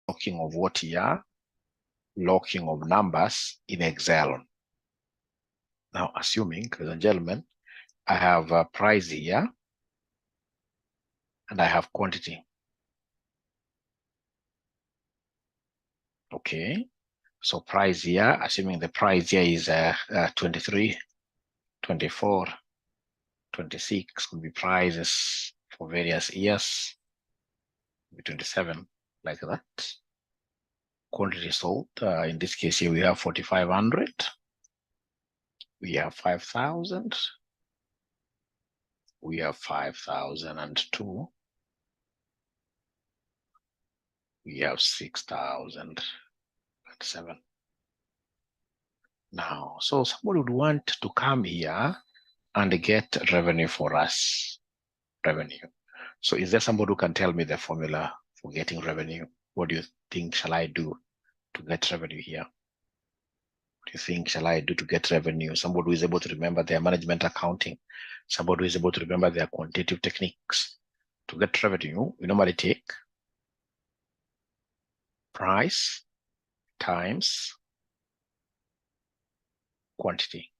locking of what here? Locking of numbers in Excel. Now, assuming, ladies and gentlemen, I have a price here and I have quantity. Okay, so price here, assuming the price here is 23, 24, 26 could be prices for various years, maybe 27, like that. Quantity sold, in this case here we have 4,500, we have 5,000, we have 5,002, we have 6,007. Now, so somebody would want to come here and get revenue for us, revenue. So is there somebody who can tell me the formula for getting revenue? What do you think shall I do to get revenue here? What do you think shall I do to get revenue? Somebody who is able to remember their management accounting, somebody who is able to remember their quantitative techniques. To get revenue, we normally take price times quantity.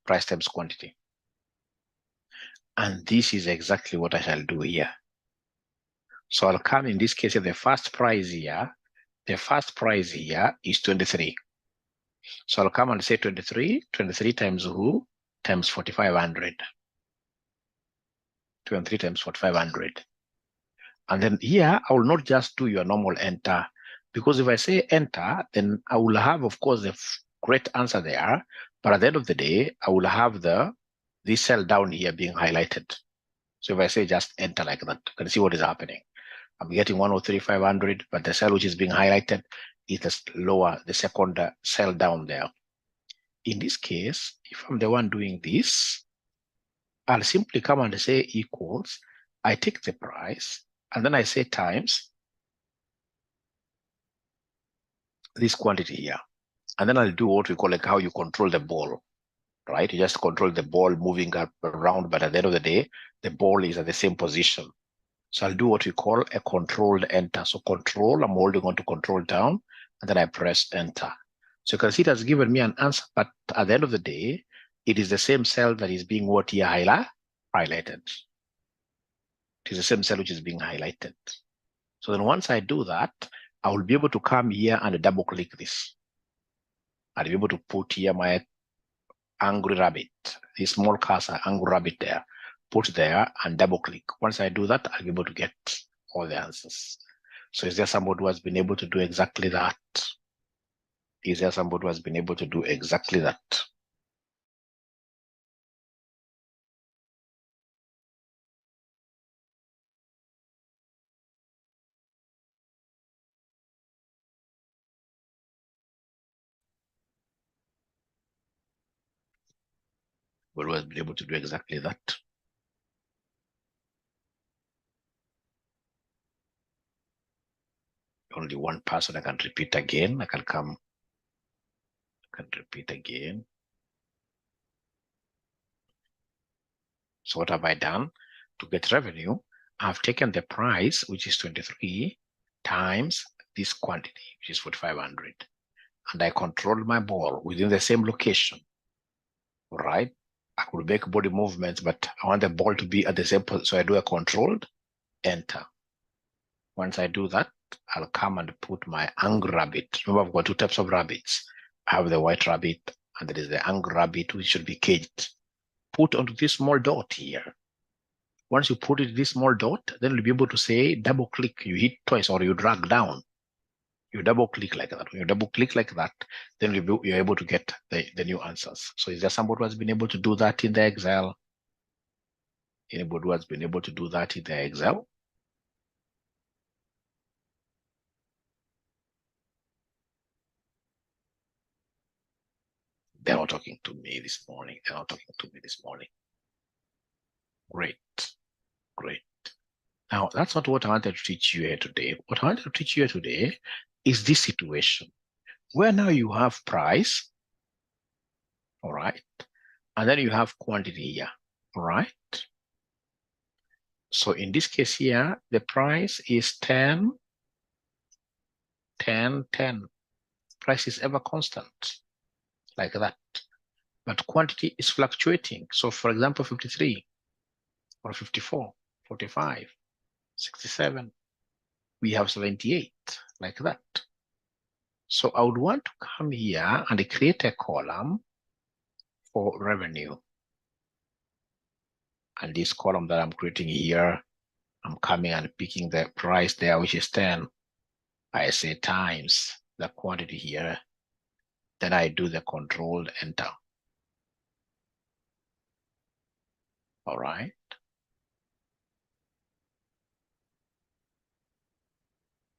Price times quantity. And this is exactly what I shall do here. So I'll come in this case, the first price here is 23. So I'll come and say 23 times who? Times 4,500. 23 times 4,500. And then here, I will not just do your normal enter, because if I say enter, then I will have, of course, the correct answer there. But at the end of the day, I will have this cell down here being highlighted. So if I say just enter like that, you can see what is happening. I'm getting 103,500, but the cell which is being highlighted is lower, the second cell down there. In this case, if I'm the one doing this, I'll simply come and say equals, I take the price, and then I say times this quantity here. And then I'll do what we call like how you control the ball, right? You just control the ball moving up around, but at the end of the day, the ball is at the same position. So I'll do what we call a controlled enter. So control, I'm holding on to control down, and then I press enter. So you can see it has given me an answer, but at the end of the day, it is the same cell that is being what here highlighted. It is the same cell which is being highlighted. So then once I do that, I will be able to come here and double click this. I'll be able to put here my angry rabbit, this small cursor, angry rabbit there, put there and double click. Once I do that, I'll be able to get all the answers. So is there somebody who has been able to do exactly that? Is there somebody who has been able to do exactly that? Who has been able to do exactly that? Only one person. I can repeat again. I can repeat again. So what have I done? To get revenue, I've taken the price, which is 23, times this quantity, which is 4,500. And I control my ball within the same location. All right? I could make body movements, but I want the ball to be at the same position. So I do a controlled enter. Once I do that, I'll come and put my angry rabbit. Remember, I've got two types of rabbits. I have the white rabbit, and there is the angry rabbit, which should be caged. Put onto this small dot here. Once you put it this small dot, then you'll be able to say double click. You hit twice or you drag down. You double click like that. When you double click like that, then you're able to get the new answers. So is there somebody who has been able to do that in the Excel? Anybody who has been able to do that in the Excel? They're not talking to me this morning. They're not talking to me this morning. Great, great. Now, that's not what I wanted to teach you here today. What I wanted to teach you here today is this situation where now you have price, all right, and then you have quantity here, all right? So in this case here, the price is 10, 10, 10. Price is ever constant, like that. But quantity is fluctuating. So for example, 53 or 54, 45, 67, we have 78, like that. So I would want to come here and create a column for revenue. And this column that I'm creating here, I'm coming and picking the price there, which is 10. I say times the quantity here. Then I do the controlled enter. All right.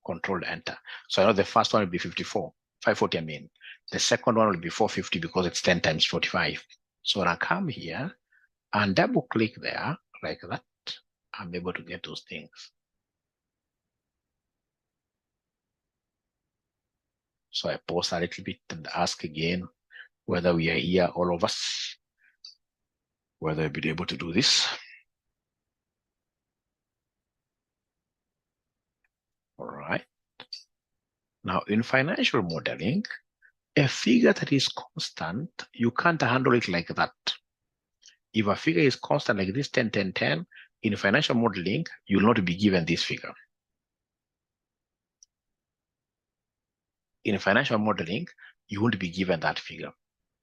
Controlled enter. So I know the first one will be 54, 540, I mean. The second one will be 450 because it's 10 times 45. So when I come here and double click there like that, I'm able to get those things. So I pause a little bit and ask again whether we are here, all of us, whether we'll be able to do this. All right. Now in financial modeling, a figure that is constant, you can't handle it like that. If a figure is constant like this, 10, 10, 10, in financial modeling, you will not be given this figure. In financial modeling, you won't be given that figure.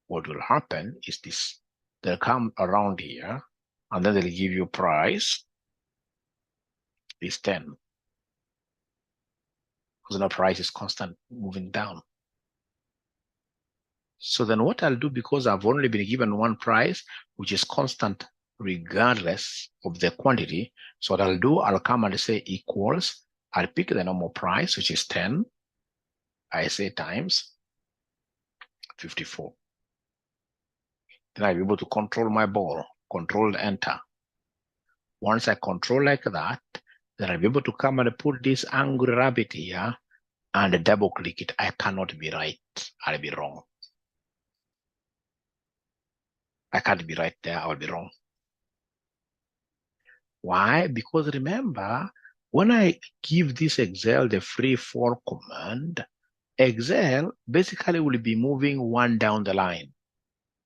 What will happen is this. They'll come around here, and then they'll give you price is 10. Because the price is constant moving down. So then what I'll do, because I've only been given one price, which is constant regardless of the quantity. So what I'll do, I'll come and say equals, I'll pick the normal price, which is 10. I say times 54. Then I'll be able to control my ball, control enter. Once I control like that, then I'll be able to come and put this angry rabbit here and double click it. I cannot be right. I'll be wrong. I can't be right there. I will be wrong. Why? Because remember, when I give this Excel the free for command, Excel basically will be moving one down the line.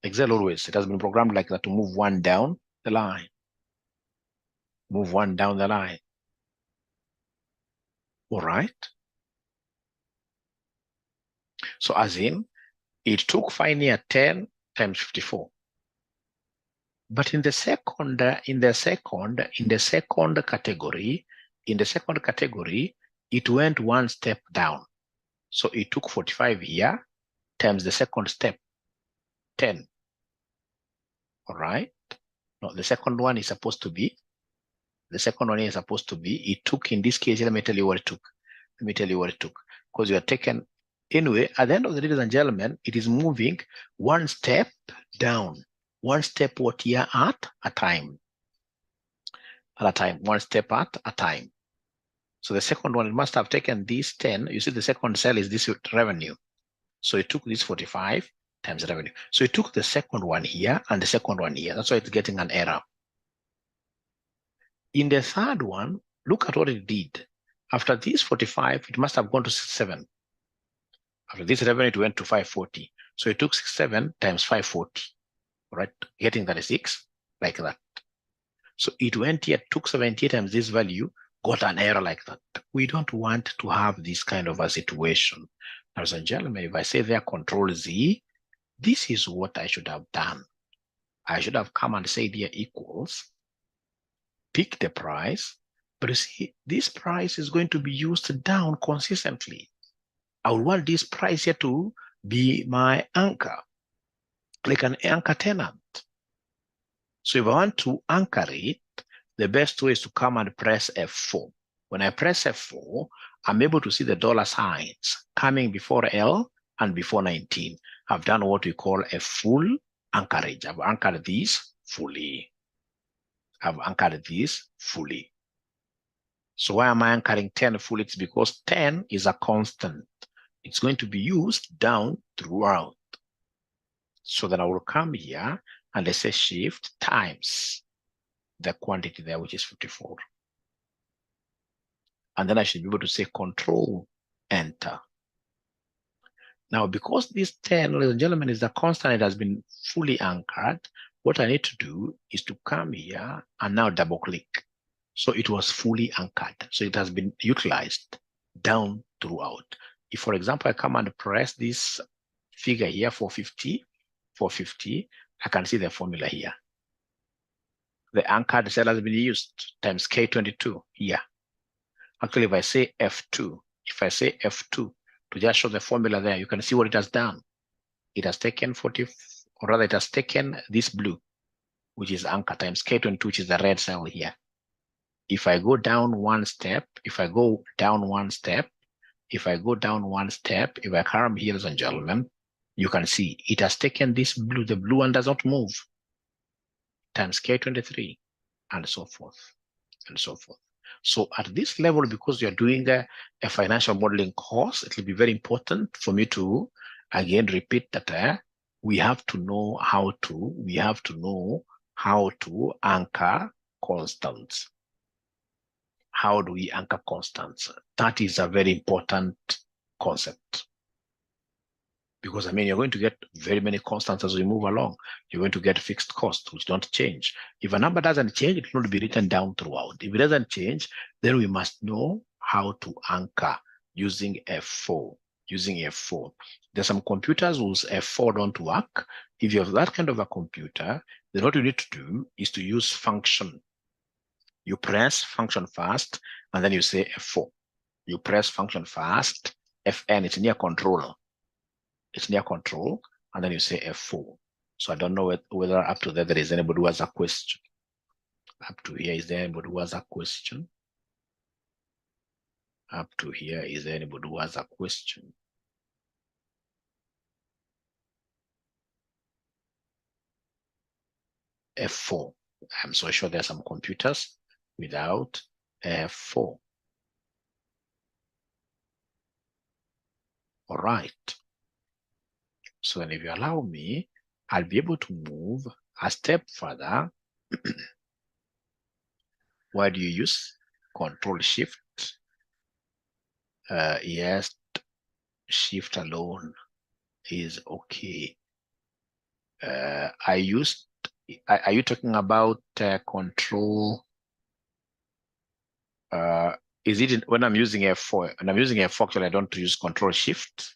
Excel always, it has been programmed like that to move one down the line. Move one down the line. All right. So as in, it took Finear 10 times 54. But in the second category, it went one step down. So it took 45 here times the second step, 10. All right. No, the second one is supposed to be, it took, in this case, let me tell you what it took. Because you are taken, anyway, at the end of the day, ladies and gentlemen, it is moving one step down. One step what here at a time. One step at a time. So the second one, it must have taken this 10. You see the second cell is this revenue. So it took this 45 times revenue. So it took the second one here and the second one here. That's why it's getting an error. In the third one, look at what it did. After this 45, it must have gone to 67. After this revenue, it went to 540. So it took 67 times 540. Right, getting 36, like that. So it went here, took 78 times this value, got an error like that. We don't want to have this kind of a situation. Ladies and gentlemen, if I say there Control Z, this is what I should have done. I should have come and said here equals, pick the price, but you see, this price is going to be used down consistently. I would want this price here to be my anchor, like an anchor tenant. So if I want to anchor it, the best way is to come and press F4. When I press F4, I'm able to see the dollar signs coming before L and before 19. I've done what we call a full anchorage. I've anchored this fully. So why am I anchoring 10 fully? It's because 10 is a constant. It's going to be used down throughout. So then I will come here and let's say shift times the quantity there, which is 54. And then I should be able to say Control Enter. Now, because this 10, ladies and gentlemen, is the constant, it has been fully anchored. What I need to do is to come here and now double click. So it was fully anchored. So it has been utilized down throughout. If, for example, I come and press this figure here, 450, I can see the formula here. The anchored cell has been used times K22 here. Actually, if I say F2, to just show the formula there, you can see what it has done. It has taken 40, or rather it has taken this blue, which is anchor, times K22, which is the red cell here. If I go down one step, if I go down one step, if I come here, ladies and gentlemen, you can see it has taken this blue, the blue one does not move, times K23, and so forth, and so forth. So at this level, because you're doing a financial modeling course, it will be very important for me to, again, repeat that we have to know how to anchor constants. How do we anchor constants? That is a very important concept. Because, I mean, you're going to get very many constants as we move along. You're going to get fixed costs, which don't change. If a number doesn't change, it will be written down throughout. If it doesn't change, then we must know how to anchor using F4. There's some computers whose F4 don't work. If you have that kind of a computer, then what you need to do is to use function. You press function first, and then you say F4. You press function first, Fn, it's near control. And then you say F4. So I don't know whether up to there is anybody who has a question. Up to here, is there anybody who has a question? Up to here, is there anybody who has a question? F4. I'm so sure there are some computers without F4. All right. So then if you allow me, I'll be able to move a step further. Why do you use Control Shift? Yes, Shift alone is okay. Are you talking about Control? Is it when I'm using F4? When I'm using F4, actually, I don't use Control Shift.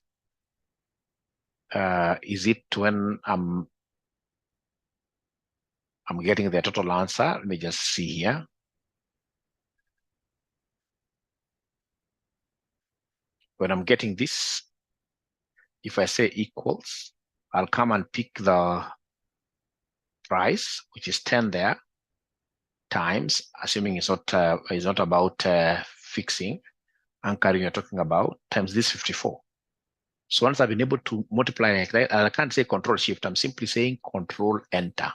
Is it when I'm getting the total answer? Let me just see here. When I'm getting this, if I say equals, I'll come and pick the price, which is 10 there, times, assuming it's not about fixing, anchoring you're talking about, times this 54. So once I've been able to multiply like that, I can't say Control Shift, I'm simply saying Control Enter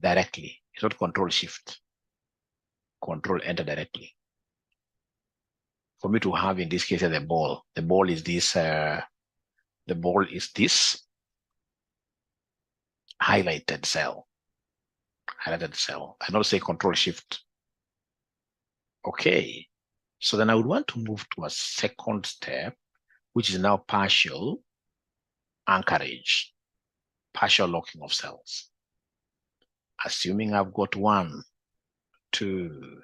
directly. It's not Control Shift. Control Enter directly. For me to have, in this case, the ball. The ball is this highlighted cell. I don't say Control Shift. Okay. So then I would want to move to a second step, which is now partial anchorage, partial locking of cells. Assuming I've got 1, 2,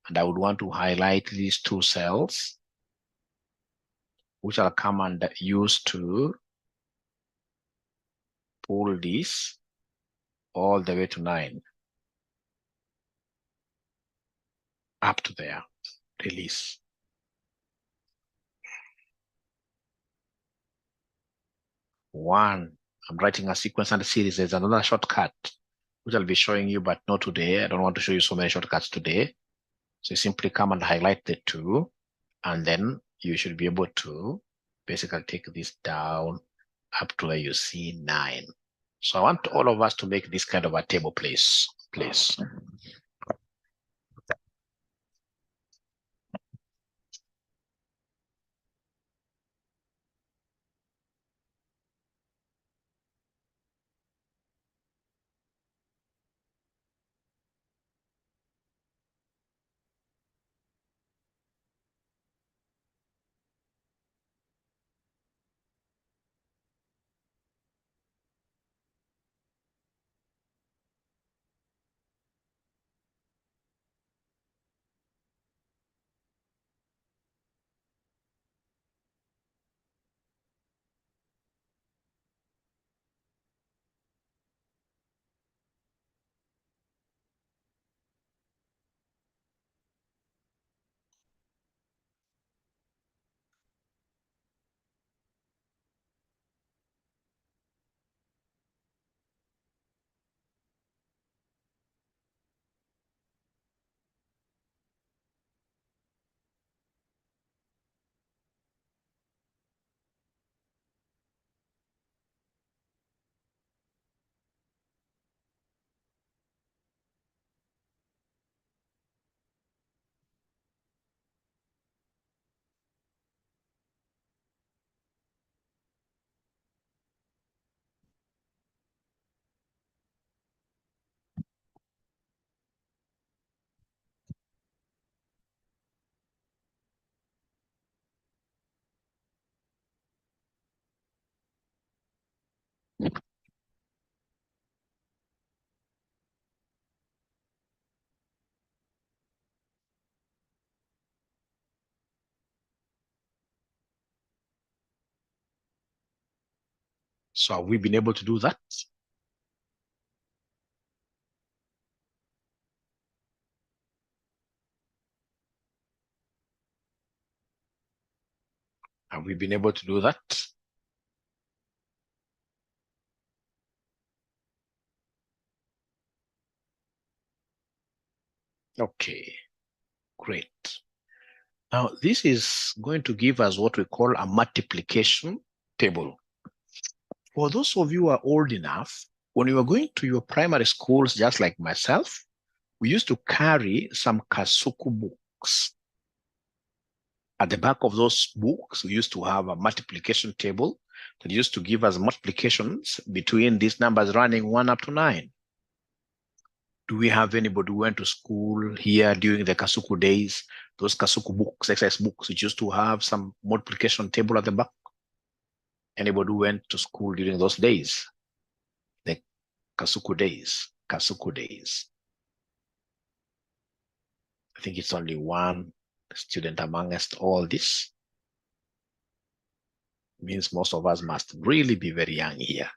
and I would want to highlight these 2 cells, which I'll come and use to pull this all the way to 9. Up to there, release. I'm writing a sequence and a series. There's another shortcut, which I'll be showing you, but not today. I don't want to show you so many shortcuts today. So you simply come and highlight the 2, and then you should be able to basically take this down up to where you see 9. So I want all of us to make this kind of a table, please. So have we been able to do that? Have we been able to do that? Okay, great. Now, this is going to give us what we call a multiplication table. For those of you who are old enough, when you were going to your primary schools, just like myself, we used to carry some Kasuku books. At the back of those books, we used to have a multiplication table that used to give us multiplications between these numbers running 1 up to 9. Do we have anybody who went to school here during the Kasuku days? Those Kasuku books, exercise books, which used to have some multiplication table at the back. Anybody who went to school during those days? The Kasuku days, Kasuku days. I think it's only one student amongst all this. It means most of us must really be very young here.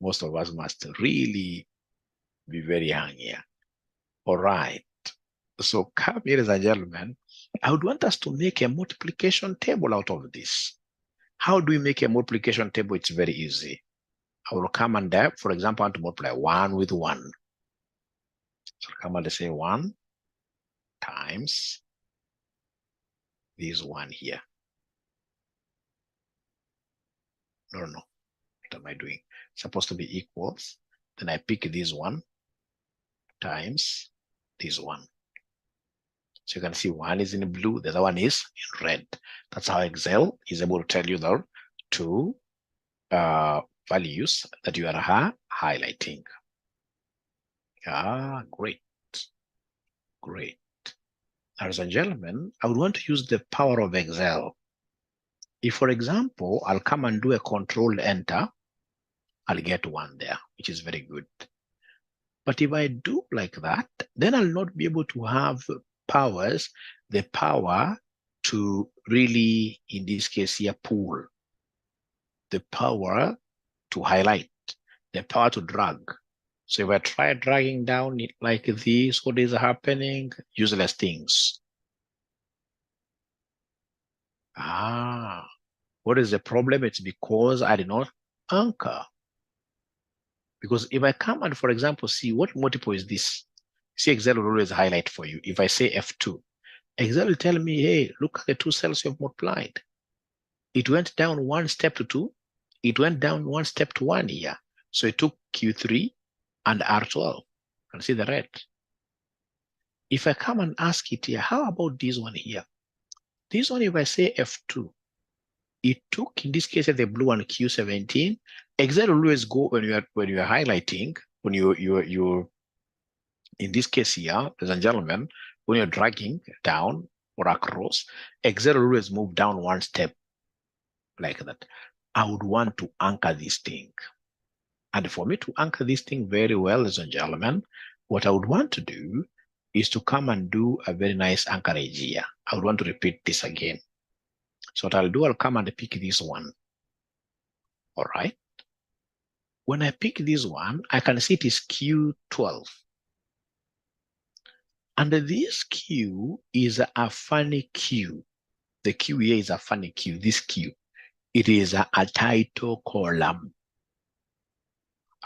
Most of us must really be very young here. All right. So come, ladies and gentlemen, I would want us to make a multiplication table out of this. How do we make a multiplication table? It's very easy. I will come and, for example, I want to multiply 1 with 1. So I'll come and say 1 times this 1 here. No. What am I doing? It's supposed to be equals. Then I pick this 1 times this 1. So you can see 1 is in blue, the other one is in red. That's how Excel is able to tell you the two values that you are highlighting. Great. Great. Ladies and gentlemen, I would want to use the power of Excel. If, for example, I'll come and do a control enter, I'll get 1 there, which is very good. But if I do like that, then I'll not be able to have the power to really, in this case here, pull, the power to highlight, the power to drag. So if I try dragging down it like this, what is happening? Useless things. What is the problem? It's because I did not anchor. Because if I come and, for example, see what multiple is this, see, Excel will always highlight for you. If I say F2, Excel will tell me, hey, look at the 2 cells you've multiplied. It went down 1 step to 2. It went down 1 step to 1 here. So it took Q3 and R12. You can see the red. If I come and ask it here, how about this one here? This one, if I say F2, it took, in this case, the blue one, Q17. Excel will always go when you are highlighting, when you're in this case here, ladies and gentlemen, when you're dragging down or across, Excel will always move down 1 step like that. I would want to anchor this thing. And for me to anchor this thing very well, ladies and gentlemen, what I would want to do is to come and do a very nice anchorage here. I would want to repeat this again. So what I'll do, I'll come and pick this one. All right. When I pick this one, I can see it is Q12. And this Q is a funny Q. The Q here is a funny Q, this Q. It is a title column.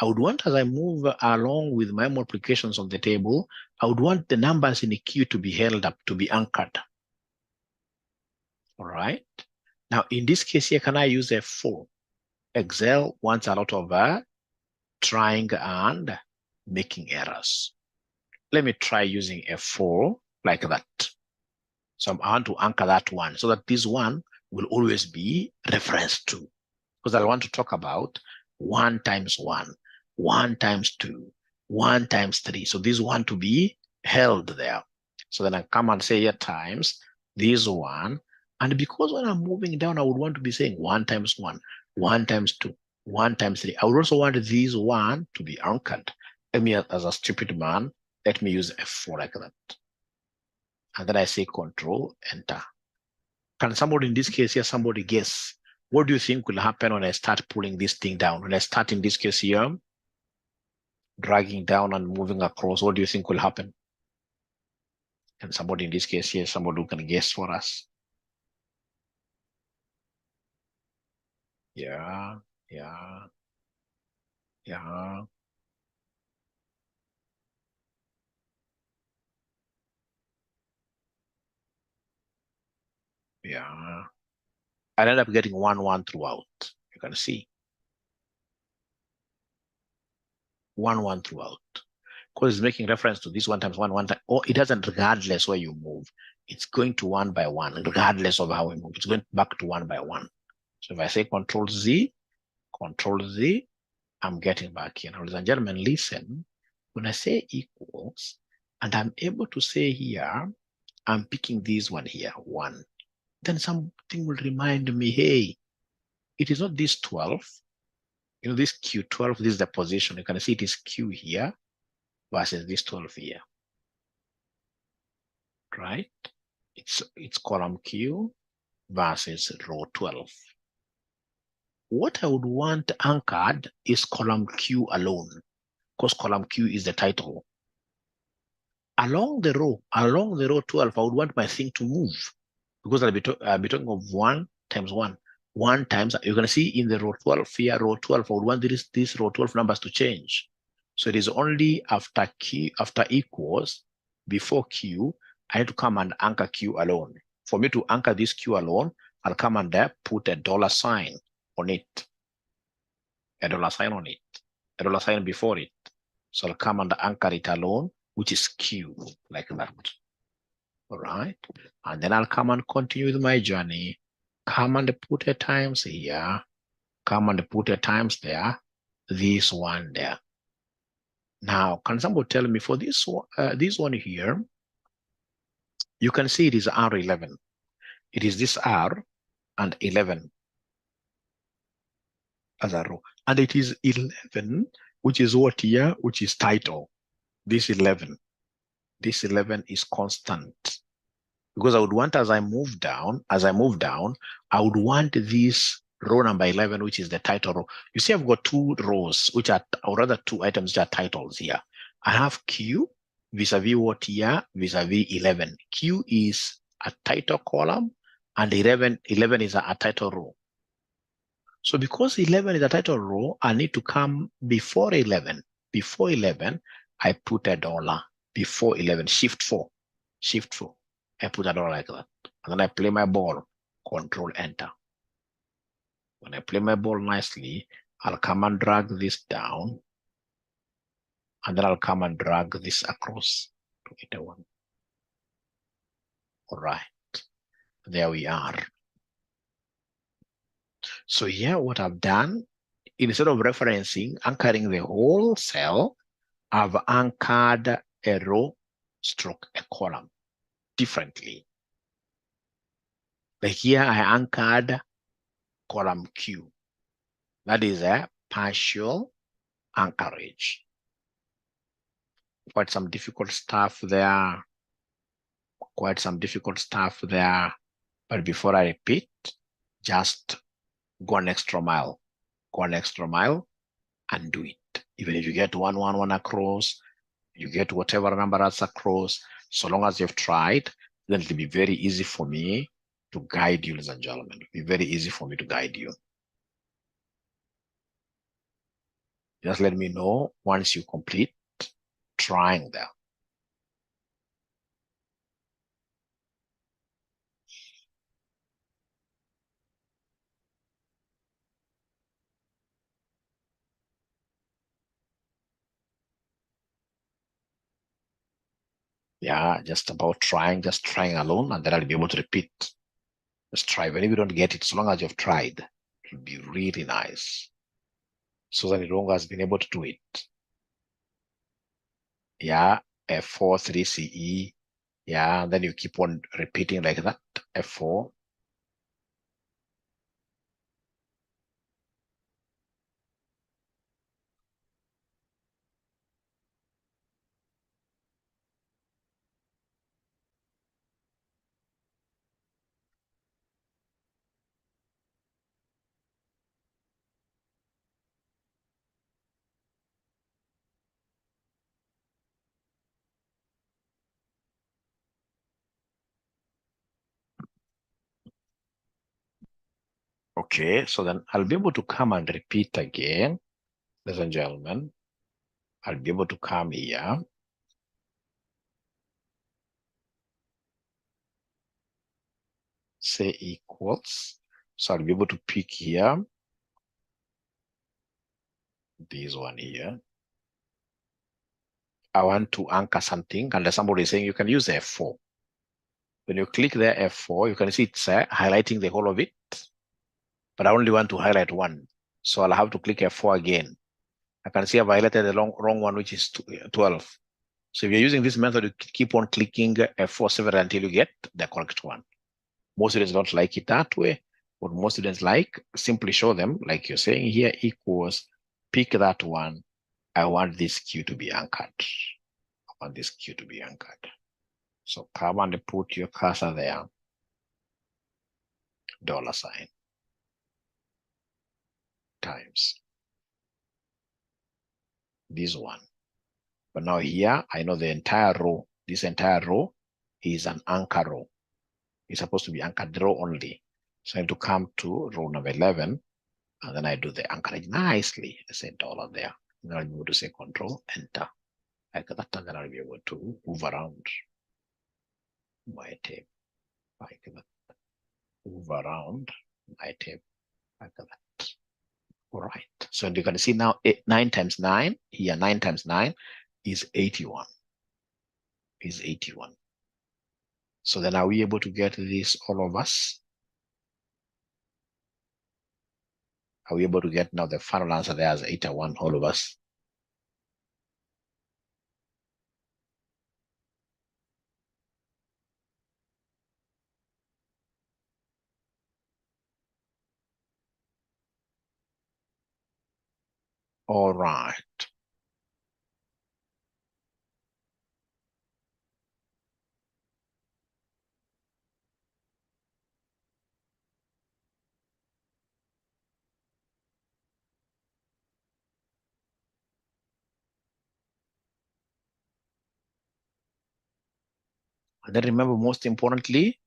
I would want, as I move along with my multiplications on the table, I would want the numbers in the Q to be held up, to be anchored. All right. Now, in this case here, can I use a 4? Excel wants a lot of trying and making errors. Let me try using a 4 like that. So I want to anchor that one so that this one will always be referenced to. Because I want to talk about 1 times 1, 1 times 2, 1 times 3. So this one to be held there. So then I come and say here times this one. And because when I'm moving down, I would want to be saying 1 times 1, 1 times 2, 1 times 3. I would also want this one to be anchored. Let me, as a stupid man, let me use F4 like that. And then I say Control Enter. Can somebody in this case here, somebody guess What do you think will happen when I start pulling this thing down? When I start in this case here, dragging down and moving across, what do you think will happen? And somebody in this case here, somebody who can guess for us. Yeah, yeah, yeah. Yeah. I ended up getting 1-1 throughout. You can see 1-1 throughout. Because it's making reference to this 1 times 1, 1 time. Or it doesn't, regardless where you move. It's going to 1 by 1, regardless of how we move. It's going back to 1 by 1. So if I say Control Z, I'm getting back here. Now, ladies and gentlemen, listen. When I say equals, and I'm able to say here, I'm picking this one here, 1. Then something will remind me, hey, it is not this 12. You know, this Q12, this is the position. You can see it is Q here versus this 12 here, right? It's column Q versus row 12. What I would want anchored is column Q alone, because column Q is the title. Along the row 12, I would want my thing to move, because I'll be talking of 1 times 1. 1 times, you're going to see in the row 12 here, row 12, I would want these row 12 numbers to change. So it is only after Q, after equals, before Q, I need to come and anchor Q alone. For me to anchor this Q alone, I'll come and put a $sign on it. A $sign on it. A $sign before it. So I'll come and anchor it alone, which is Q, like that. All right. And then I'll come and continue with my journey. Come and put a times here. Come and put a times there. This one there. Now, can somebody tell me for this one here, you can see it is R11. It is this R and 11 as a row. And it is 11, which is what here, which is title. This 11. This 11 is constant. Because I would want, as I move down, I would want this row number 11, which is the title row. You see, I've got 2 rows, which are, or rather 2 items which are titles here. I have Q vis-a-vis what here, vis-a-vis 11. Q is a title column, and 11 is a title row. So because 11 is a title row, I need to come before 11. Before 11, I put $. Before 11, shift 4. I put $, like that. And then I play my ball, Control Enter. When I play my ball nicely, I'll come and drag this down. And then I'll come and drag this across to hit a 1. All right. There we are. So here, what I've done, instead of anchoring the whole cell, I've anchored a row stroke a column differently. Like here, I anchored column Q. That is a partial anchorage. Quite some difficult stuff there. But before I repeat, just go an extra mile. And do it. Even if you get 1, 1, 1 across, you get whatever number that's across, so long as you've tried, then it'll be very easy for me to guide you, ladies and gentlemen. It'll be very easy for me to guide you. Just let me know once you complete trying there. Yeah, just trying alone, and then I'll be able to repeat. Just try. Even if you don't get it, so long as you've tried, it'll be really nice. So that Ironga has been able to do it. Yeah, F4, 3 CE. Yeah, and then you keep on repeating like that. F4. Okay, so then I'll be able to come and repeat again, ladies and gentlemen. I'll be able to come here. Say equals. So I'll be able to pick here. This one here. I want to anchor something, and somebody is saying you can use F4. When you click there F4, you can see it's highlighting the whole of it, but I only want to highlight one. So I'll have to click F4 again. I can see I've highlighted the wrong one, which is 12. So if you're using this method, you keep on clicking F4 several until you get the correct one. Most students don't like it that way. What most students like, simply show them, like you're saying here, equals, pick that one. I want this Q to be anchored. I want this Q to be anchored. So come and put your cursor there. $sign times this one. But now here, I know the entire row, this entire row is an anchor row. It's supposed to be anchored row only. So I need to come to row number 11, and then I do the anchorage nicely. I say $, there. Then I'll be able to say Control, Enter. Like that, and then I'll be able to move around my tape. Like that. Move around my tape. Like that. All right. So you can see now 9 times 9, here 9 times 9 is 81. Is 81. So then are we able to get this, all of us? Are we able to get now the final answer there as 81, all of us? All right. And then remember, most importantly,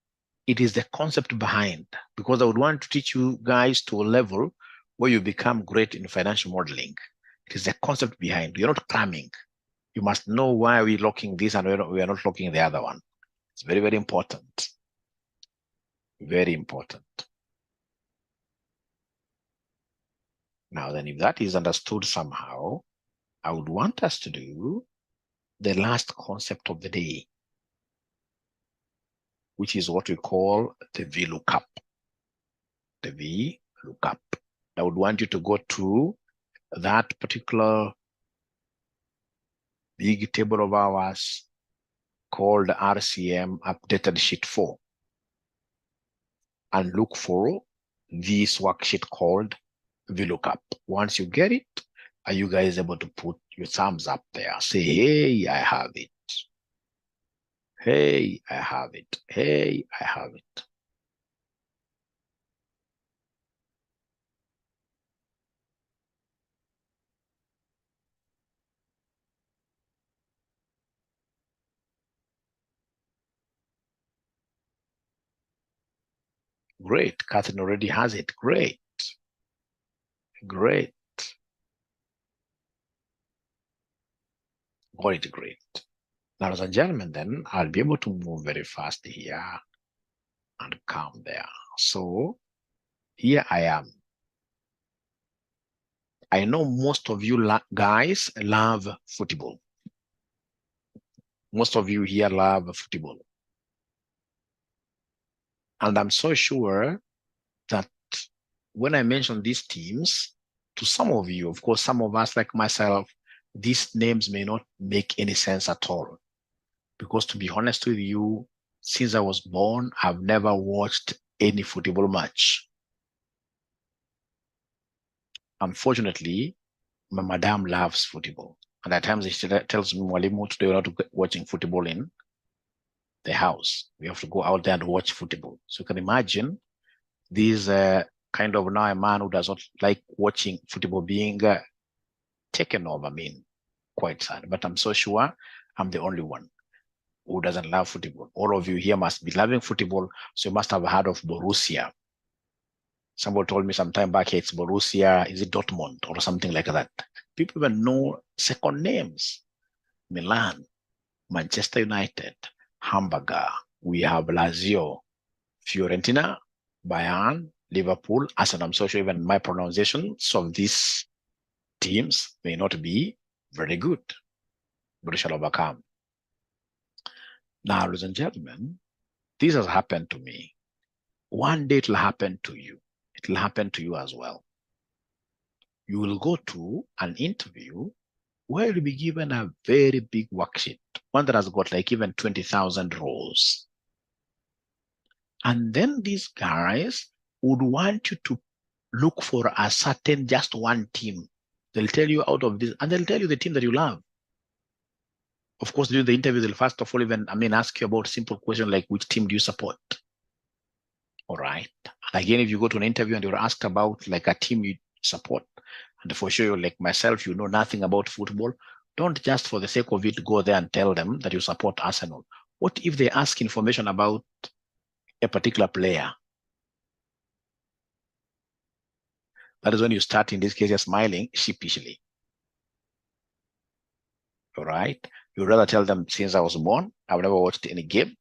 it is the concept behind, because I would want to teach you guys to a level where you become great in financial modeling. It is the concept behind. You're not cramming. You must know why we're locking this and we are not locking the other one. It's very, very important. Very important. Now then, if that is understood somehow, I would want us to do the last concept of the day, which is what we call the VLOOKUP. The VLOOKUP. I would want you to go to that particular big table of ours called RCM Updated Sheet 4 and look for this worksheet called VLOOKUP. Once you get it, are you guys able to put your thumbs up there? Say, hey, I have it. Hey, I have it. Hey, I have it. Great. Catherine already has it. Great. Great. Great, great. Now, ladies and gentlemen, then I'll be able to move very fast here and come there. So here I am. I know most of you guys love football. Most of you here love football. And I'm so sure that when I mention these teams, to some of you, of course, some of us like myself, these names may not make any sense at all. Because to be honest with you, since I was born, I've never watched any football match. Unfortunately, my madam loves football. And at times she tells me, Mwalimu, today we're not watching football in the house. We have to go out there and watch football. So you can imagine this kind of now a man who does not like watching football being taken over. I mean, quite sad. But I'm so sure I'm the only one who doesn't love football. All of you here must be loving football. So you must have heard of Borussia. Somebody told me some time back, hey, it's Borussia, is it Dortmund or something like that? People even know second names. Milan, Manchester United, Hamburger, we have Lazio, Fiorentina, Bayern, Liverpool, Arsenal. I'm so sure even my pronunciations of these teams may not be very good, but we shall overcome. Now, ladies and gentlemen, this has happened to me. One day it will happen to you. It will happen to you as well. You will go to an interview where you'll be given a very big worksheet, one that has got like even 20,000 rows. And then these guys would want you to look for a certain, just one team. They'll tell you out of this, and they'll tell you the team that you love. Of course, during the interview, they'll first of all ask you about simple questions like, which team do you support? All right. Again, if you go to an interview and you're asked about like a team you support, and for sure, like myself, you know nothing about football, don't just for the sake of it go there and tell them that you support Arsenal. What if they ask information about a particular player? That is when you start, in this case, you're smiling sheepishly. All right. You'd rather tell them, since I was born, I've never watched any game.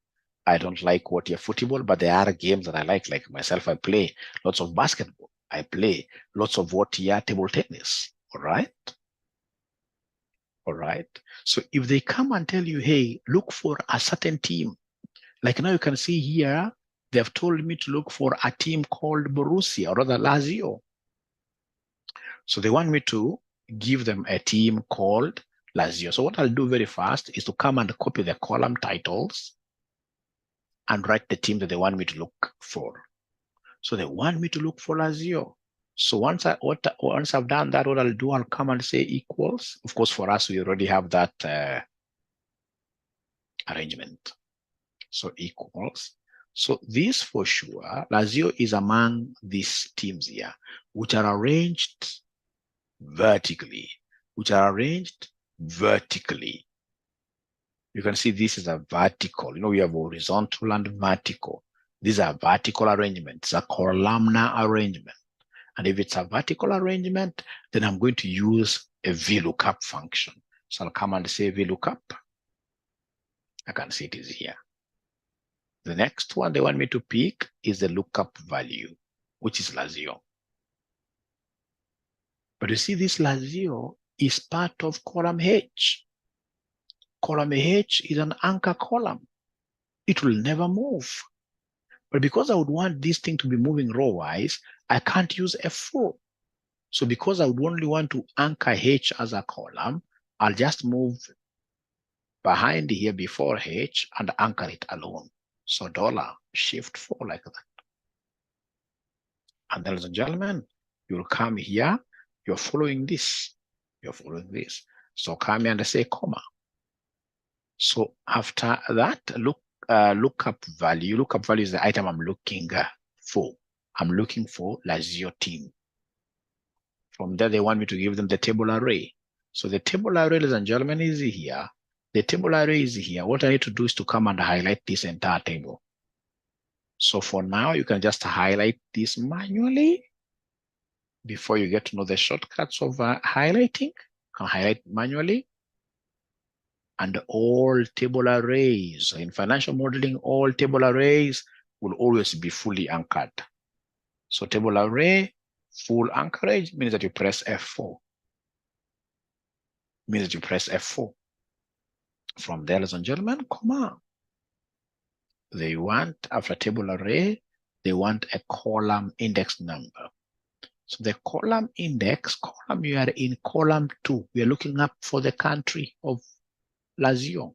I don't like what your football, but there are games that I like myself, I play lots of basketball. I play lots of table tennis. All right. All right. So if they come and tell you, hey, look for a certain team, like now you can see here, they have told me to look for a team called Borussia, or rather Lazio. So they want me to give them a team called Lazio. So what I'll do very fast is to come and copy the column titles and write the team that they want me to look for. So they want me to look for Lazio. So once I've done that, what I'll do, I'll come and say equals. Of course, for us, we already have that arrangement. So equals. So this for sure, Lazio is among these teams here, which are arranged vertically, You can see this is a vertical. We have horizontal and vertical. These are vertical arrangements, a columnar arrangement. And if it's a vertical arrangement, then I'm going to use a VLOOKUP function. So I'll come and say VLOOKUP. I can see it is here. The next one they want me to pick is the lookup value, which is Lazio. But you see, this Lazio is part of column H. Column H is an anchor column. It will never move. But because I would want this thing to be moving row-wise, I can't use F4. So because I would only want to anchor H as a column, I'll just move behind here before H and anchor it alone. So $shift4 like that. And ladies and gentlemen, you'll come here, you're following this. So come here and say comma. So after that, lookup value. Lookup value is the item I'm looking for. I'm looking for Lazio team. From there, they want me to give them the table array. So the table array, ladies and gentlemen, is here. The table array is here. What I need to do is to come and highlight this entire table. So for now, you can just highlight this manually. Before you get to know the shortcuts of highlighting, you can highlight manually. And all table arrays, in financial modeling, all table arrays will always be fully anchored. So table array, full anchorage means that you press F4. From there, ladies and gentlemen, comma. They want, after table array, they want a column index number. So the column index, you are in column 2. We are looking up for the country of Lazio.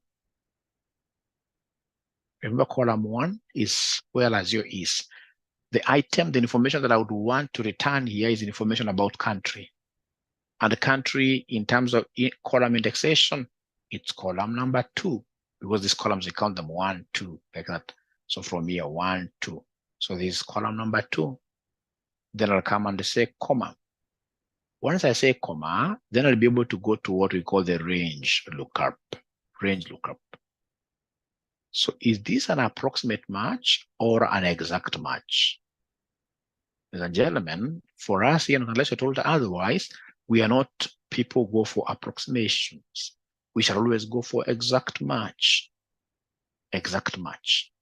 Remember, column 1 is where Lazio is. The item, the information that I would want to return here is information about country. And the country, in terms of column indexation, it's column number 2, because these columns, we count them 1, 2, like that. So from here, 1, 2. So this is column number 2. Then I'll come and say comma. Once I say comma, then I'll be able to go to what we call the range lookup. So is this an approximate match or an exact match? Ladies and gentlemen, for us here, unless you're told otherwise, we are not people who go for approximations. We shall always go for exact match. Exact match.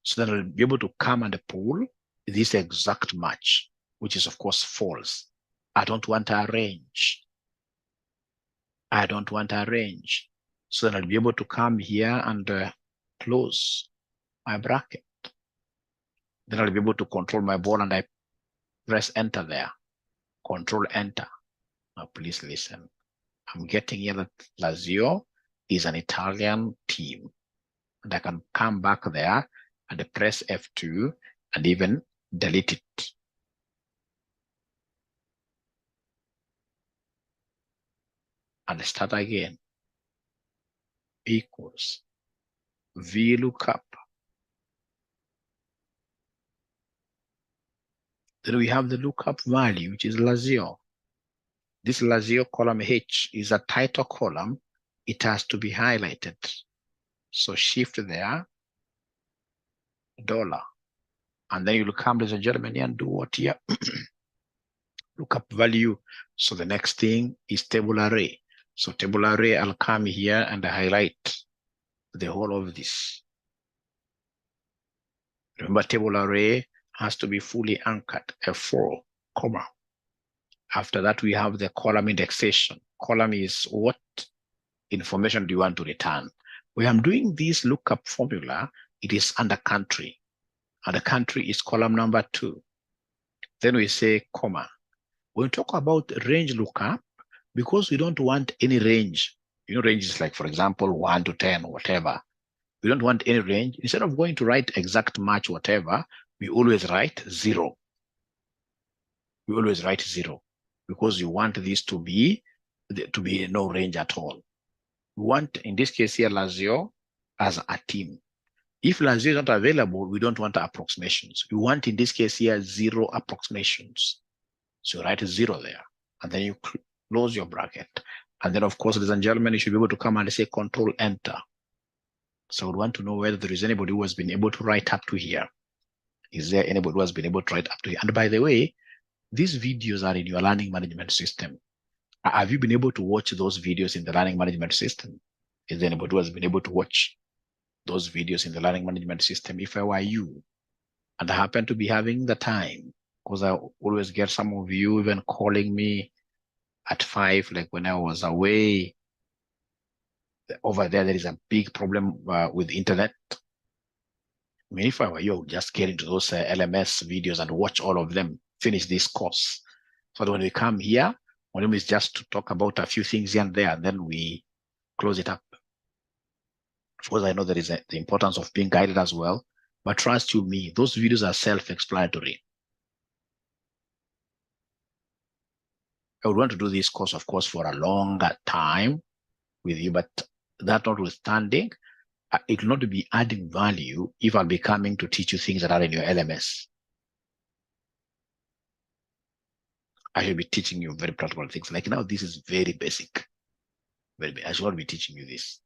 So that I'll be able to come and pull this exact match, which is of course false. I don't want a range. I don't want a range. So then I'll be able to come here and close my bracket. Then I'll be able to control my ball, and I press enter there. Control enter. Now please listen. I'm getting here that Lazio is an Italian team. And I can come back there and press F2 and even delete it. And start again. Equals VLOOKUP. Then we have the lookup value, which is Lazio. This Lazio column H is a title column. It has to be highlighted. So shift there, $. And then you'll come, ladies and gentlemen, and do what here? Lookup value. So the next thing is table array. So table array, I'll come here and highlight the whole of this. Remember, table array has to be fully anchored, F4, comma. After that, we have the column indexation. Column is what information do you want to return? When I'm doing this lookup formula, it is under country. And the country is column number 2. Then we say comma. When we talk about range lookup, because we don't want any range, you know, range is like, for example, 1 to 10, whatever. We don't want any range. Instead of going to write exact match, whatever, we always write 0. We always write 0 because you want this to be no range at all. We want, in this case here, Lazio as a team. If Lazio is not available, we don't want approximations. We want, in this case here, 0 approximations. So you write 0 there, and then you close your bracket. And then, of course, ladies and gentlemen, you should be able to come and say Control Enter. So we want to know whether there is anybody who has been able to write up to here. Is there anybody who has been able to write up to here? And by the way, these videos are in your learning management system. Have you been able to watch those videos in the learning management system? Is there anybody who has been able to watch those videos in the learning management system? If I were you, and I happen to be having the time, because I always get some of you even calling me at 5, like when I was away. Over there is a big problem with internet. I mean, if I were you, I would just get into those LMS videos and watch all of them, finish this course. So that when we come here, one of them is just to talk about a few things here and there, and then we close it up. Of course, I know there is the importance of being guided as well, but trust you me, those videos are self-explanatory. I would want to do this course, of course, for a longer time with you, but that notwithstanding, it will not be adding value if I'll be coming to teach you things that are in your LMS. I should be teaching you very practical things. Like now, this is very basic. Very basic. I should not be teaching you this.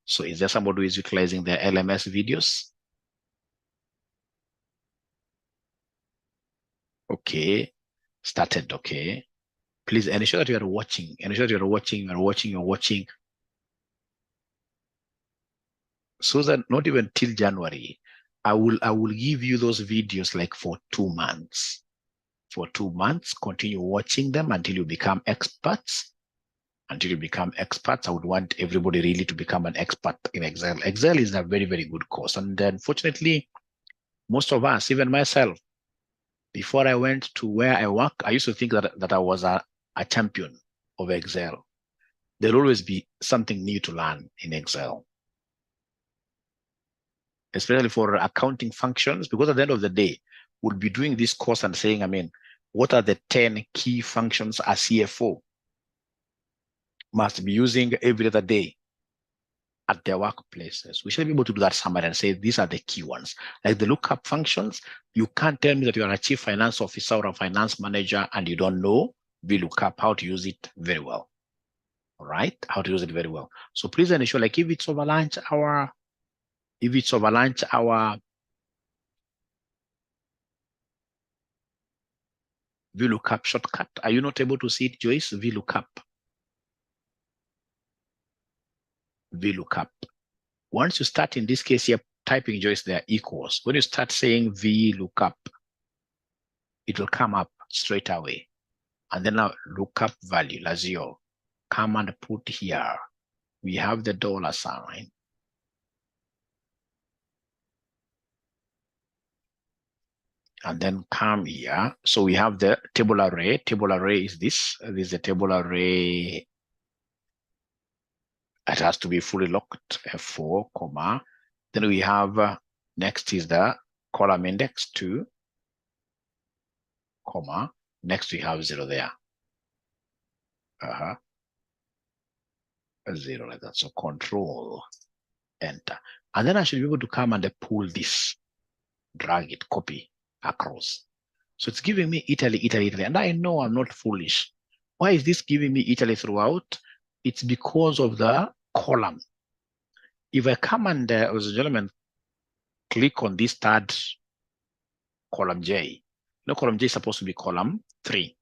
So is there somebody who is utilizing their LMS videos? Okay, started, okay. Please ensure that you are watching. Ensure that you are watching. So that not even till January, I will give you those videos like for 2 months. For 2 months, continue watching them until you become experts. Until you become experts, I would want everybody really to become an expert in Excel. Excel is a very, very good course. And unfortunately, most of us, even myself, before I went to where I work, I used to think that I was a champion of Excel. There'll always be something new to learn in Excel, especially for accounting functions, because at the end of the day, we'll be doing this course and saying, I mean, what are the 10 key functions a CFO must be using every other day at their workplaces? We should be able to do that somewhere and say, these are the key ones. Like the lookup functions, you can't tell me that you are a chief finance officer or a finance manager and you don't know VLOOKUP, how to use it very well. All right, how to use it very well. So please ensure, like if it's over lunch hour, VLOOKUP shortcut. Are you not able to see it, Joyce? VLOOKUP. Once you start, in this case here, typing, Joyce, there equals. When you start saying VLOOKUP, it will come up straight away. And then now lookup value, Lazio. Come and put here. We have the $sign. And then come here. So we have the table array. Table array is this. This is the table array. It has to be fully locked, F4, comma. Then we have, next is the column index 2, comma. Next we have 0 there. 0 like that. So control, enter. And then I should be able to come and pull this, drag it, copy across. So it's giving me Italy, Italy, Italy. And I know I'm not foolish. Why is this giving me Italy throughout? It's because of the column. If I come and, as a gentleman, click on this third column J, column J is supposed to be column 3.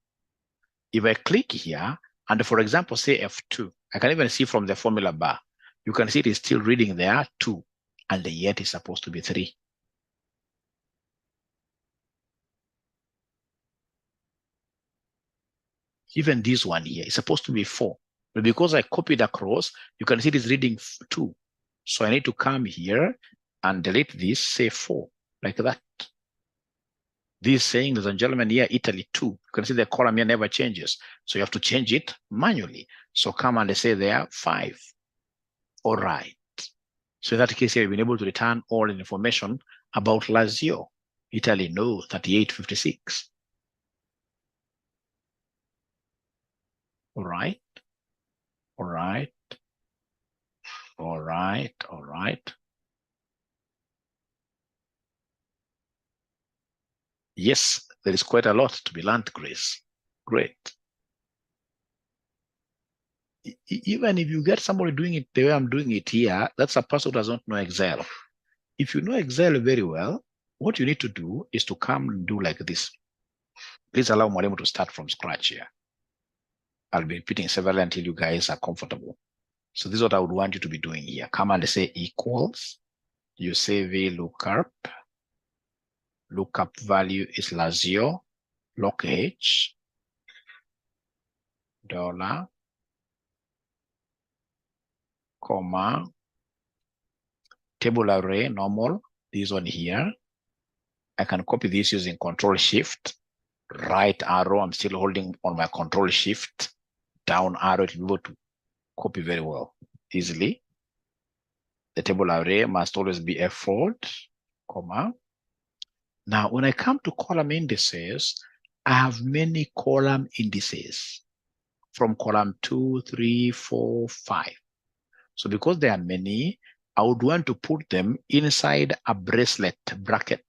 If I click here, and for example, say F2, I can even see from the formula bar, you can see it is still reading there 2, and yet it's supposed to be 3. Even this one here is supposed to be 4. But because I copied across, you can see it is reading 2. So I need to come here and delete this, say 4, like that. This is saying, ladies and gentlemen, here, Italy 2. You can see the column here never changes. So you have to change it manually. So come and say there 5. All right. So in that case here, we've been able to return all the information about Lazio. Italy, no, 3856. All right. All right. All right. All right. Yes, there is quite a lot to be learned, Grace. Great. Even if you get somebody doing it the way I'm doing it here, that's a person who does not know Excel. If you know Excel very well, what you need to do is to come and do like this. Please allow Mwalimu to start from scratch here. I'll be repeating several until you guys are comfortable. So this is what I would want you to be doing here. Come and say equals. You say VLOOKUP. Lookup value is Lazio, log H, $, comma, table array, normal, this one here. I can copy this using Control Shift, right arrow. I'm still holding on my Control Shift, down arrow to be able to copy very well, easily. The table array must always be F4, comma. Now, when I come to column indices, I have many column indices from column 2, 3, 4, 5. So because there are many, I would want to put them inside a bracelet bracket.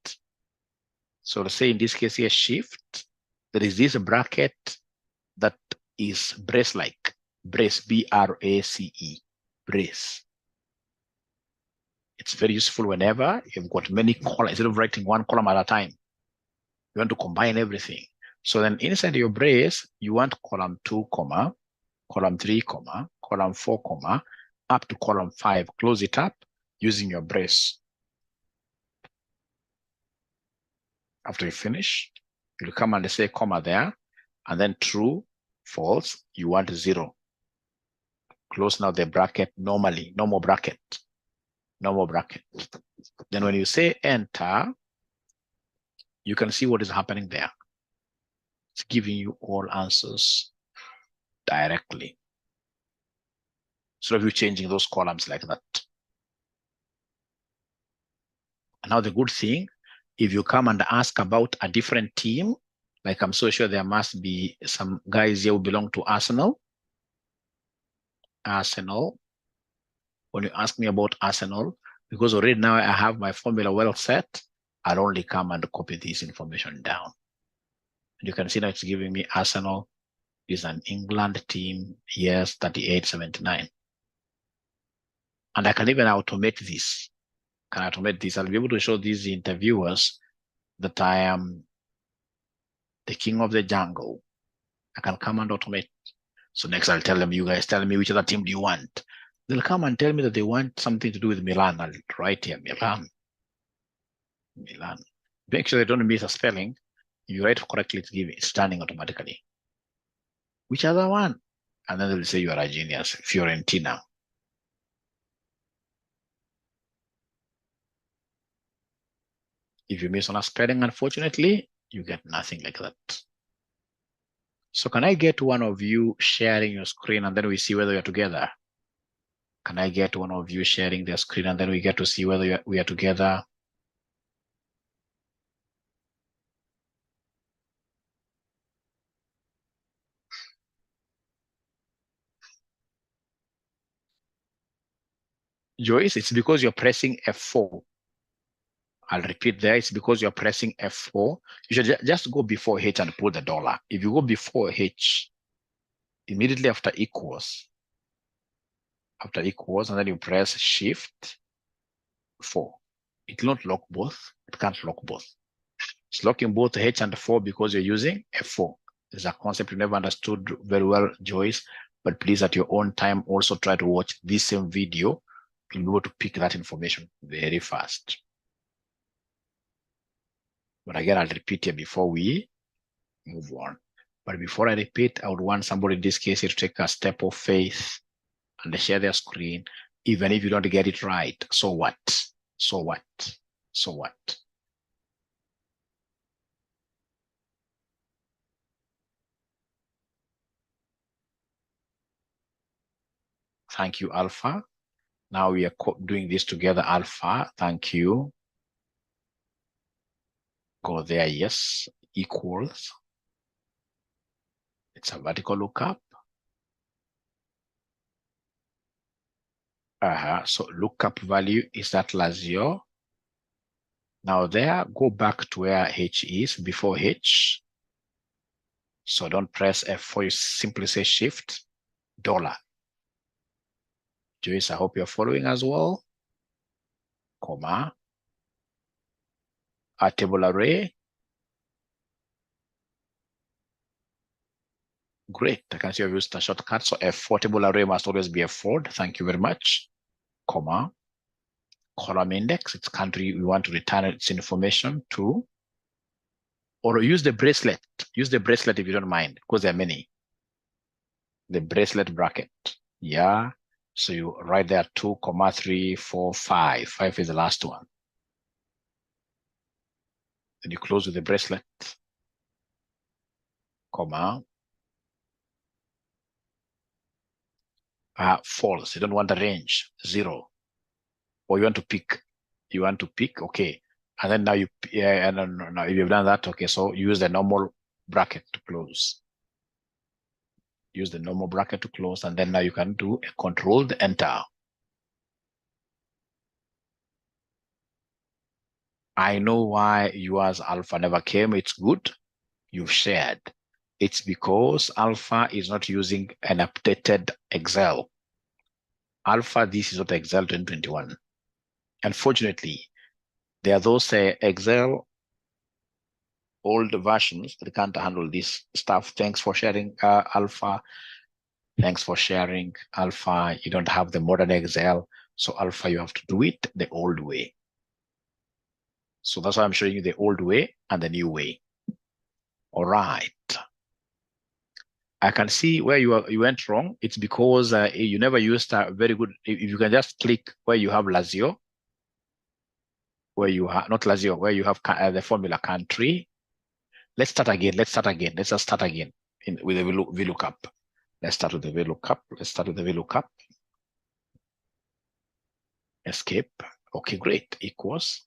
So let's say in this case here, shift, there is this bracket that is brace-like, brace, B-R-A-C-E, brace. It's very useful whenever you've got many columns. Instead of writing one column at a time, you want to combine everything. So then inside your brace, you want column 2, comma, column 3, comma, column 4, comma, up to column 5. Close it up using your brace. After you finish, you'll come and say comma there, and then true, false, you want 0. Close now the bracket normally, no more bracket. No more bracket. Then when you say enter, you can see what is happening there. It's giving you all answers directly. So if you're changing those columns like that. And now the good thing, if you come and ask about a different team, like I'm so sure there must be some guys here who belong to Arsenal. Arsenal. When you ask me about Arsenal, because already now I have my formula well set, I'll only come and copy this information down. And you can see now it's giving me Arsenal is an England team, yes, 38.79. And I can even automate this. Can I automate this? I'll be able to show these interviewers that I am the king of the jungle. I can come and automate. So next I'll tell them, you guys tell me which other team do you want? They'll come and tell me that they want something to do with Milan. I'll write here, Milan. Milan. Make sure they don't miss a spelling. You write correctly, it's turning automatically. Which other one? And then they'll say you are a genius. Fiorentina. If you miss on a spelling, unfortunately, you get nothing like that. So can I get one of you sharing your screen and then we see whether you're together? Can I get one of you sharing their screen and then we get to see whether we are together? Joyce, it's because you're pressing F4. I'll repeat there, it's because you're pressing F4. You should just go before H and put the dollar. If you go before H, immediately after equals, and then you press Shift 4. It will not lock both. It can't lock both. It's locking both H and 4 because you're using F4. It's a concept you never understood very well, Joyce, but please at your own time also try to watch this same video. You'll be able to pick that information very fast. But again, I'll repeat here before we move on. But before I repeat, I would want somebody in this case here to take a step of faith and share their screen, even if you don't get it right. So what? So what? So what? Thank you, Alpha. Now we are doing this together, Alpha. Thank you. Go there, yes. Equals. It's a vertical lookup. So lookup value is that 𝐍𝐿. Now there, go back to where H is before H. So don't press F4, you simply say Shift, $. Joyce, I hope you're following as well. Comma. A table array. Great, I can see I've used a shortcut. So F4 table array must always be F4. Thank you very much. Comma. Column index, it's country we want to return its information to. Or use the bracelet. Use the bracelet if you don't mind, because there are many. The bracelet bracket. Yeah. So you write there 2, 3, 4, 5. 5 is the last one. Then you close with the bracelet. Comma. False. You don't want a range. 0. Or you want to pick. You want to pick. Okay. And then now you, now if you've done that, okay, so use the normal bracket to close. Use the normal bracket to close, and then now you can do a controlled enter. I know why yours Alpha never came. It's good. You've shared. It's because Alpha is not using an updated Excel. Alpha, this is not Excel 2021. Unfortunately, there are those Excel old versions that can't handle this stuff. Thanks for sharing, Alpha. Thanks for sharing, Alpha. You don't have the modern Excel. So Alpha, you have to do it the old way. So that's why I'm showing you the old way and the new way. All right. I can see where you went wrong. It's because you never used a very good. If you can just click where you have 𝐍𝐿, where you have not 𝐍𝐿, where you have the formula country. Let's start again. Let's start again. Let's just start again with the VLOOKUP. Let's start with the VLOOKUP. Let's start with the VLOOKUP. Escape. Okay, great. Equals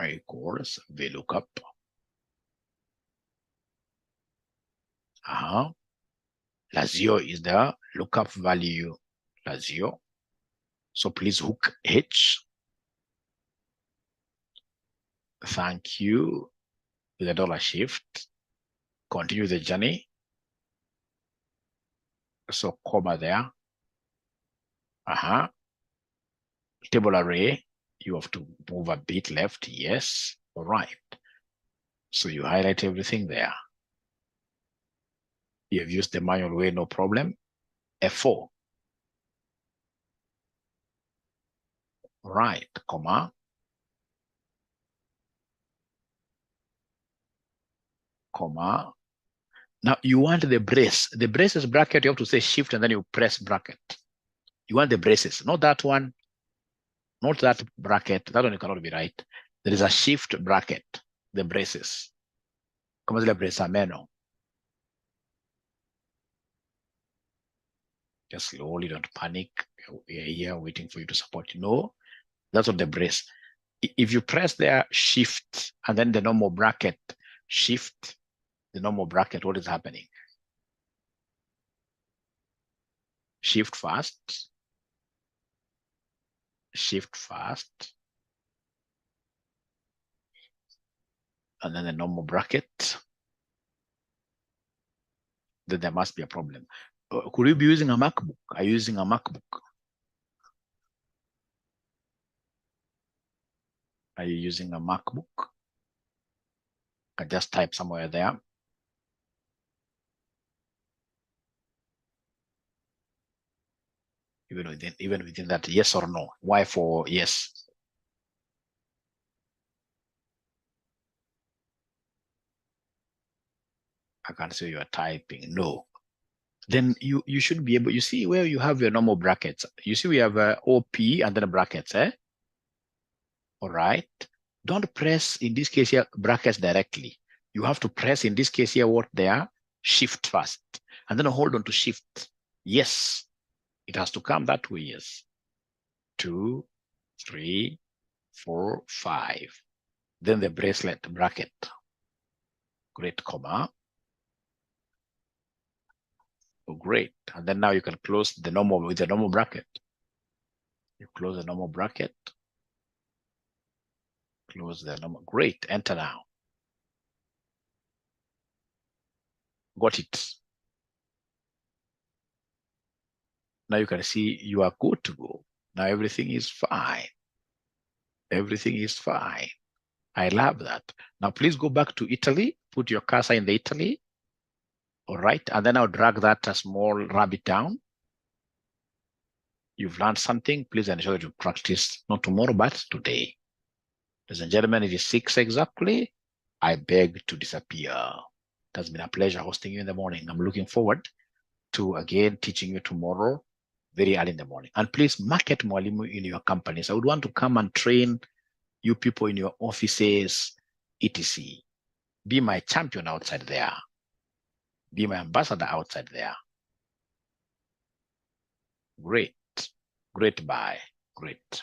VLOOKUP. 𝐍𝐿 is the lookup value. 𝐍𝐿. So please hook H. Thank you. with a dollar shift. Continue the journey. So comma there. Table array, you have to move a bit left. Yes. All right. So you highlight everything there. You have used the manual way, no problem. F4. Right, comma. Comma. Now you want the brace. The braces bracket, you have to say shift and then you press bracket. You want the braces, not that one. Not that bracket. That one cannot be right. There is a shift bracket, the braces. Como zile braceameno. Just slowly, don't panic. We are here waiting for you to support. No, that's what the brace. If you press there, shift, and then the normal bracket, shift, the normal bracket, what is happening? Shift fast. Shift fast. And then the normal bracket. Then there must be a problem. Could you be using a MacBook? Are you using a MacBook? Are you using a MacBook? I just type somewhere there. Even within that, yes or no? Why for yes? I can't see you are typing no. Then you should be able, you see where you have your normal brackets. You see we have OP and then brackets, eh? All right. Don't press, in this case here, brackets directly. You have to press, in this case here, what they are, shift first. And then hold on to shift. Yes. It has to come that way, yes. 2, 3, 4, 5. Then the bracelet bracket. Great, comma. Oh, great. And then now you can close the normal with the normal bracket. You close the normal bracket. Close the normal. Great. Enter now. Got it. Now you can see you are good to go. Now everything is fine. Everything is fine. I love that. Now please go back to Italy. Put your cursor in the Italy. All right. And then I'll drag that a small rabbit down. You've learned something. Please ensure that you practice not tomorrow, but today. Ladies and gentlemen, it is 6 exactly. I beg to disappear. It has been a pleasure hosting you in the morning. I'm looking forward to again teaching you tomorrow very early in the morning. And please market Mwalimu in your companies. I would want to come and train you people in your offices, etc. Be my champion outside there. Be my ambassador outside there. Great. Great. Bye. Great.